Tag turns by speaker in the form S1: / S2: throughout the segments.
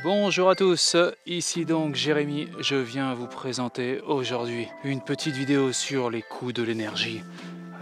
S1: Bonjour à tous, ici donc Jérémy, je viens vous présenter aujourd'hui une petite vidéo sur les coûts de l'énergie.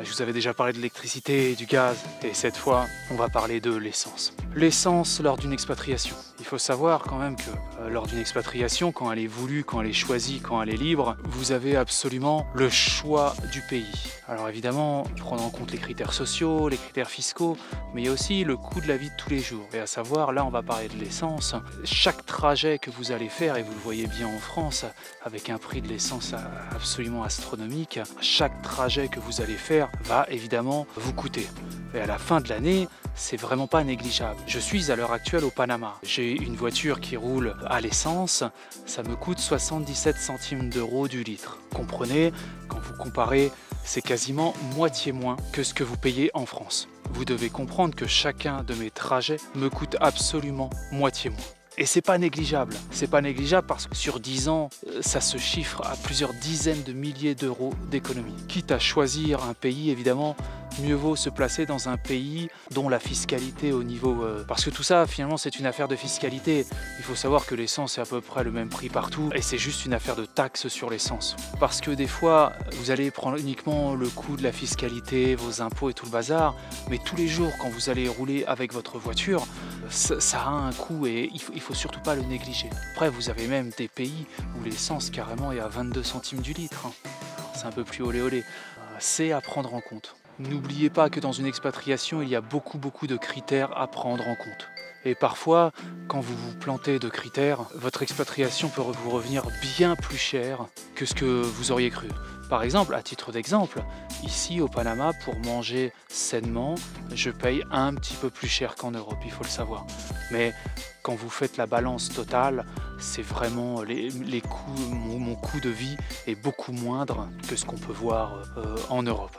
S1: Je vous avais déjà parlé de l'électricité et du gaz, et cette fois, on va parler de l'essence. L'essence lors d'une expatriation. Il faut savoir quand même que lors d'une expatriation, quand elle est voulue, quand elle est choisie, quand elle est libre, vous avez absolument le choix du pays. Alors évidemment, prendre en compte les critères sociaux, les critères fiscaux, mais il y a aussi le coût de la vie de tous les jours. Et à savoir, là on va parler de l'essence. Chaque trajet que vous allez faire, et vous le voyez bien en France, avec un prix de l'essence absolument astronomique, chaque trajet que vous allez faire va évidemment vous coûter. Et à la fin de l'année, c'est vraiment pas négligeable. Je suis à l'heure actuelle au Panama. J'ai une voiture qui roule à l'essence, ça me coûte 77 centimes d'euros du litre. Comprenez, quand vous comparez, c'est quasiment moitié moins que ce que vous payez en France. Vous devez comprendre que chacun de mes trajets me coûte absolument moitié moins. Et c'est pas négligeable. C'est pas négligeable parce que sur 10 ans, ça se chiffre à plusieurs dizaines de milliers d'euros d'économie. Quitte à choisir un pays, évidemment, mieux vaut se placer dans un pays dont la fiscalité au niveau... Parce que tout ça, finalement, c'est une affaire de fiscalité. Il faut savoir que l'essence est à peu près le même prix partout et c'est juste une affaire de taxes sur l'essence. Parce que des fois, vous allez prendre uniquement le coût de la fiscalité, vos impôts et tout le bazar, mais tous les jours, quand vous allez rouler avec votre voiture, ça a un coût et il faut surtout pas le négliger. Après, vous avez même des pays où l'essence carrément est à 22 centimes du litre. C'est un peu plus olé olé. C'est à prendre en compte. N'oubliez pas que dans une expatriation, il y a beaucoup de critères à prendre en compte. Et parfois, quand vous vous plantez de critères, votre expatriation peut vous revenir bien plus cher que ce que vous auriez cru. Par exemple, à titre d'exemple, ici au Panama, pour manger sainement, je paye un petit peu plus cher qu'en Europe, il faut le savoir. Mais quand vous faites la balance totale, c'est vraiment les coûts, mon coût de vie est beaucoup moindre que ce qu'on peut voir en Europe.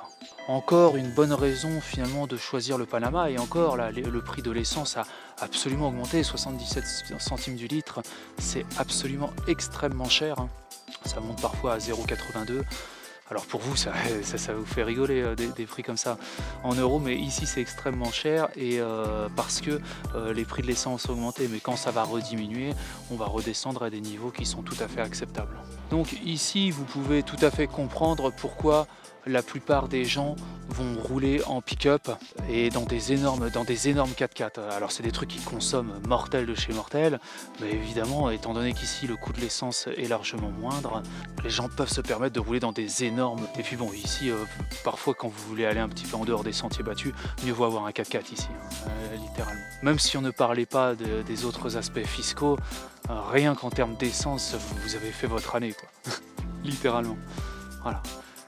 S1: Encore une bonne raison finalement de choisir le Panama, et encore là, le prix de l'essence a absolument augmenté, 77 centimes du litre, c'est absolument extrêmement cher, hein. Ça monte parfois à 0,82. Alors pour vous, ça vous fait rigoler des prix comme ça en euros, mais ici c'est extrêmement cher et parce que les prix de l'essence ont augmenté, mais quand ça va rediminuer, on va redescendre à des niveaux qui sont tout à fait acceptables. Donc ici, vous pouvez tout à fait comprendre pourquoi la plupart des gens vont rouler en pick-up et dans des énormes 4x4. Alors c'est des trucs qui consomment mortel de chez mortel, mais évidemment, étant donné qu'ici le coût de l'essence est largement moindre, les gens peuvent se permettre de rouler dans des énormes... Et puis bon, ici, parfois quand vous voulez aller un petit peu en dehors des sentiers battus, mieux vaut avoir un 4x4 ici, littéralement. Même si on ne parlait pas des autres aspects fiscaux, rien qu'en termes d'essence, vous avez fait votre année, quoi. Littéralement. Voilà.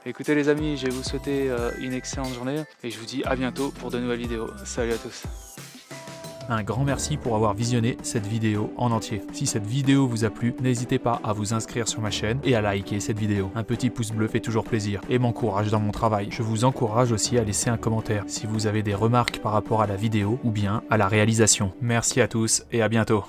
S1: Écoutez les amis, je vais vous souhaiter une excellente journée et je vous dis à bientôt pour de nouvelles vidéos. Salut à tous.
S2: Un grand merci pour avoir visionné cette vidéo en entier. Si cette vidéo vous a plu, n'hésitez pas à vous inscrire sur ma chaîne et à liker cette vidéo. Un petit pouce bleu fait toujours plaisir et m'encourage dans mon travail. Je vous encourage aussi à laisser un commentaire si vous avez des remarques par rapport à la vidéo ou bien à la réalisation. Merci à tous et à bientôt.